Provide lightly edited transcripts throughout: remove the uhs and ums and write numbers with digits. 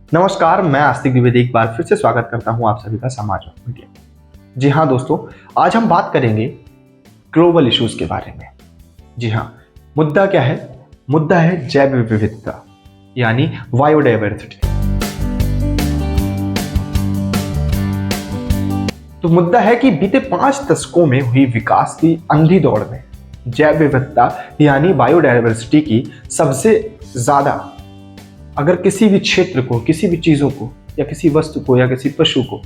नमस्कार, मैं आस्तिक द्विवेदी एक बार फिर से स्वागत करता हूं आप सभी का समाज और मीडिया। जी हाँ दोस्तों, आज हम बात करेंगे ग्लोबल इश्यूज के बारे में। जी हाँ, मुद्दा क्या है? मुद्दा है जैव विविधता यानी बायोडायवर्सिटी। तो मुद्दा है कि बीते 5 दशकों में हुई विकास की अंधी दौड़ में जैव विविधता यानी बायोडायवर्सिटी की सबसे ज्यादा, अगर किसी भी क्षेत्र को, किसी भी चीज़ों को या किसी वस्तु को या किसी पशु को,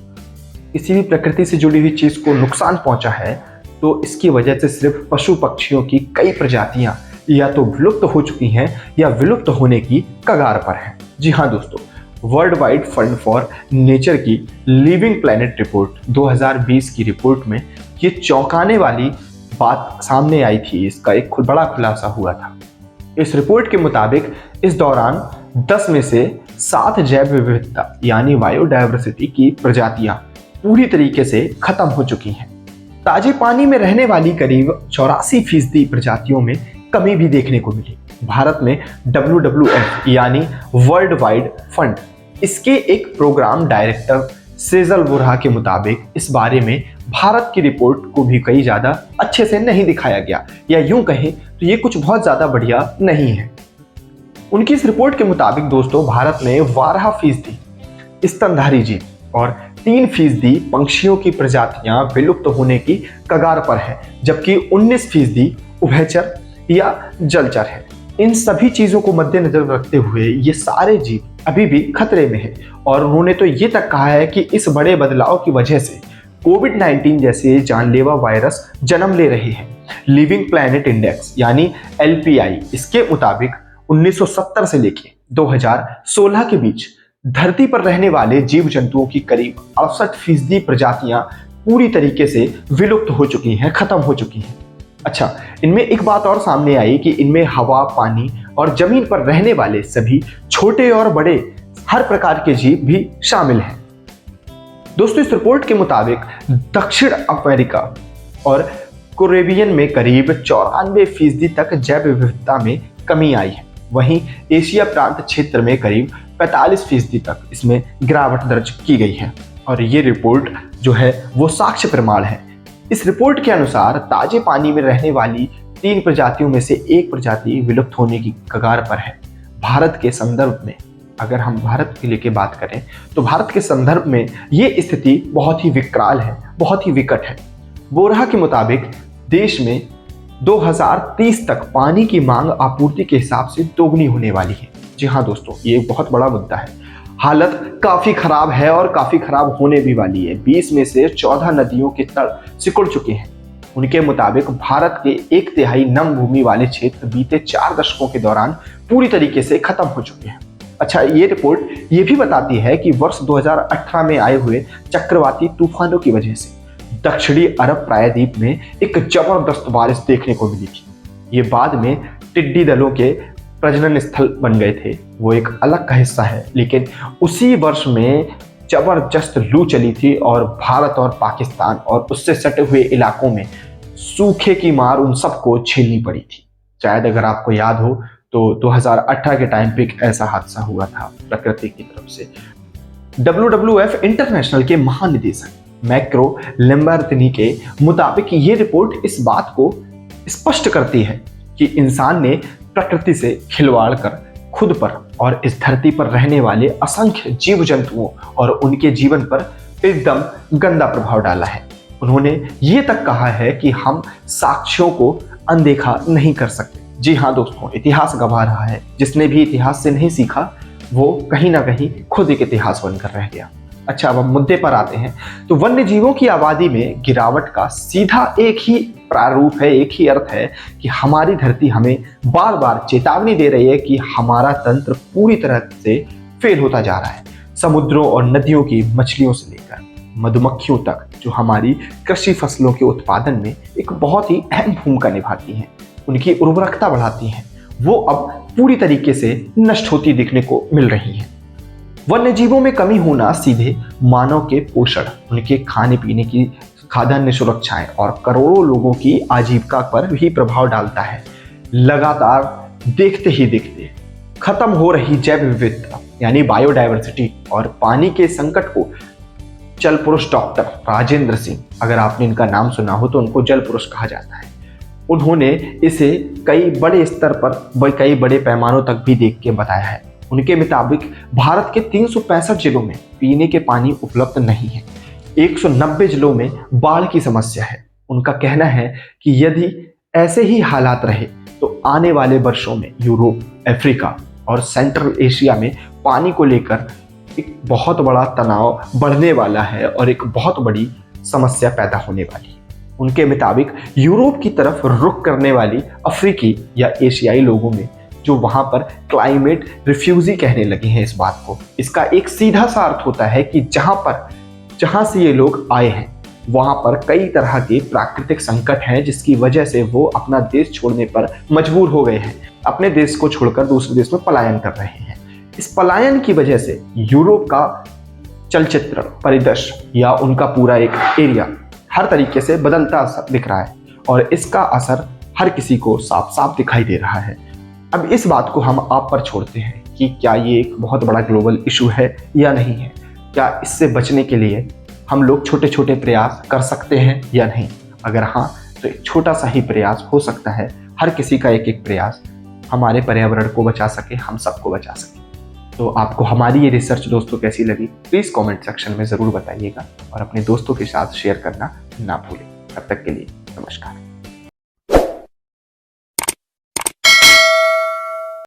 किसी भी प्रकृति से जुड़ी हुई चीज़ को नुकसान पहुंचा है, तो इसकी वजह से सिर्फ पशु पक्षियों की कई प्रजातियां या तो विलुप्त हो चुकी हैं या विलुप्त होने की कगार पर हैं। जी हाँ दोस्तों, world wide fund for nature की लिविंग प्लैनेट रिपोर्ट 2020 की रिपोर्ट में ये चौंकाने वाली बात सामने आई थी। इसका एक बड़ा खुलासा हुआ था। इस रिपोर्ट के मुताबिक इस दौरान 10 में से 7 जैव विविधता यानी बायोडायवर्सिटी की प्रजातियां पूरी तरीके से खत्म हो चुकी हैं। ताजे पानी में रहने वाली करीब 84% प्रजातियों में कमी भी देखने को मिली। भारत में WWF यानी वर्ल्ड वाइड फंड, इसके एक प्रोग्राम डायरेक्टर सेजल वोरा के मुताबिक इस बारे में भारत की रिपोर्ट को भी कहीं ज्यादा अच्छे से नहीं दिखाया गया, या यूं कहें तो ये कुछ बहुत ज्यादा बढ़िया नहीं है। उनकी इस रिपोर्ट के मुताबिक दोस्तों, भारत में 12% स्तनधारी जीव और 3% पंछियों की प्रजातियां विलुप्त होने की कगार पर है, जबकि 19% उभयचर या जलचर है। इन सभी चीजों को मद्देनजर रखते हुए ये सारे जीव अभी भी खतरे में है, और उन्होंने तो ये तक कहा है कि इस बड़े बदलाव की वजह से कोविड-19 जैसे जानलेवा वायरस जन्म ले रहे हैं। लिविंग प्लैनेट इंडेक्स यानी LPI, इसके मुताबिक 1970 से लेकर 2016 के बीच धरती पर रहने वाले जीव जंतुओं की करीब 68% प्रजातियां पूरी तरीके से विलुप्त हो चुकी हैं, खत्म हो चुकी हैं। अच्छा, इनमें एक बात और सामने आई कि इनमें हवा, पानी और जमीन पर रहने वाले सभी छोटे और बड़े हर प्रकार के जीव भी शामिल हैं। दोस्तों, इस रिपोर्ट के मुताबिक दक्षिण अमेरिका और कैरिबियन में करीब 94% तक जैव विविधता में कमी आई है। वहीं एशिया प्रांत क्षेत्र में करीब 45% तक इसमें गिरावट दर्ज की गई है, और ये रिपोर्ट जो है वो साक्ष्य प्रमाण है। इस रिपोर्ट के अनुसार ताजे पानी में रहने वाली 3 प्रजातियों में से 1 प्रजाति विलुप्त होने की कगार पर है। भारत के संदर्भ में, अगर हम भारत के लेके बात करें तो भारत के संदर्भ में ये स्थिति बहुत ही विकराल है, बहुत ही विकट है। वोरा के मुताबिक देश में 2030 तक पानी की मांग आपूर्ति के हिसाब से दोगुनी होने वाली है। जी हाँ दोस्तों, ये एक बहुत बड़ा मुद्दा है। हालत काफी खराब है और काफी खराब होने भी वाली है। 20 में से 14 नदियों के तट सिकुड़ चुके हैं। उनके मुताबिक भारत के 1/3 नम भूमि वाले क्षेत्र बीते 4 दशकों के दौरान पूरी तरीके से खत्म हो चुके हैं। अच्छा, ये रिपोर्ट ये भी बताती है कि वर्ष 2018 में आए हुए चक्रवाती तूफानों की वजह से दक्षिणी अरब प्रायद्वीप में एक जबरदस्त बारिश देखने को मिली थी। ये बाद में टिड्डी दलों के प्रजनन स्थल बन गए थे, वो एक अलग का हिस्सा है। लेकिन उसी वर्ष में जबरदस्त लू चली थी और भारत और पाकिस्तान और उससे सटे हुए इलाकों में सूखे की मार उन सबको झेलनी पड़ी थी। शायद अगर आपको याद हो तो 2018 के टाइम पे एक ऐसा हादसा हुआ था प्रकृति की तरफ से। WWF इंटरनेशनल के महानिदेशक मैक्रो लिम्बर्तिनी के मुताबिक ये रिपोर्ट इस बात को स्पष्ट करती है कि इंसान ने प्रकृति से खिलवाड़ कर खुद पर और इस धरती पर रहने वाले असंख्य जीव जंतुओं और उनके जीवन पर एकदम गंदा प्रभाव डाला है। उन्होंने ये तक कहा है कि हम साक्ष्यों को अनदेखा नहीं कर सकते। जी हाँ दोस्तों, इतिहास गवाह रहा है। जिसने भी इतिहास से नहीं सीखा वो कहीं ना कहीं खुद एक इतिहास बनकर रह गया। अच्छा, अब हम मुद्दे पर आते हैं। तो वन्य जीवों की आबादी में गिरावट का सीधा एक ही प्रारूप है, एक ही अर्थ है कि हमारी धरती हमें बार बार चेतावनी दे रही है कि हमारा तंत्र पूरी तरह से फेल होता जा रहा है। समुद्रों और नदियों की मछलियों से लेकर मधुमक्खियों तक, जो हमारी कृषि फसलों के उत्पादन में एक बहुत ही अहम भूमिका निभाती हैं, उनकी उर्वरकता बढ़ाती हैं, वो अब पूरी तरीके से नष्ट होती दिखने को मिल रही हैं। वन्य जीवों में कमी होना सीधे मानव के पोषण, उनके खाने पीने की खाद्यान्न सुरक्षाएं और करोड़ों लोगों की आजीविका पर भी प्रभाव डालता है। लगातार देखते ही देखते खत्म हो रही जैव विविधता यानी बायोडायवर्सिटी और पानी के संकट को जल पुरुष डॉक्टर राजेंद्र सिंह, अगर आपने इनका नाम सुना हो तो उनको जल पुरुष कहा जाता है, उन्होंने इसे कई बड़े स्तर पर कई बड़े पैमानों तक भी देख के बताया है। उनके मुताबिक भारत के 365 जिलों में पीने के पानी उपलब्ध नहीं है। 190 जिलों में बाढ़ की समस्या है। उनका कहना है कि यदि ऐसे ही हालात रहे तो आने वाले वर्षों में यूरोप, अफ्रीका और सेंट्रल एशिया में पानी को लेकर एक बहुत बड़ा तनाव बढ़ने वाला है और एक बहुत बड़ी समस्या पैदा होने वाली है। उनके मुताबिक यूरोप की तरफ रुख करने वाली अफ्रीकी या एशियाई लोगों में जो वहां पर क्लाइमेट रिफ्यूजी कहने लगे हैं इस बात को, इसका एक सीधा सा अर्थ होता है कि जहां से ये लोग आए हैं वहां पर कई तरह के प्राकृतिक संकट हैं, जिसकी वजह से वो अपना देश छोड़ने पर मजबूर हो गए हैं, अपने देश को छोड़कर दूसरे देश में पलायन कर रहे हैं। इस पलायन की वजह से यूरोप का चलचित्र परिदृश्य या उनका पूरा एक एरिया हर तरीके से बदलता दिख रहा है और इसका असर हर किसी को साफ साफ दिखाई दे रहा है। अब इस बात को हम आप पर छोड़ते हैं कि क्या ये एक बहुत बड़ा ग्लोबल इशू है या नहीं है, क्या इससे बचने के लिए हम लोग छोटे छोटे प्रयास कर सकते हैं या नहीं। अगर हाँ, तो एक छोटा सा ही प्रयास हो सकता है, हर किसी का एक एक प्रयास हमारे पर्यावरण को बचा सके, हम सबको बचा सके। तो आपको हमारी ये रिसर्च दोस्तों कैसी लगी, प्लीज़ कमेंट सेक्शन में ज़रूर बताइएगा और अपने दोस्तों के साथ शेयर करना ना भूलें। तब तक के लिए नमस्कार।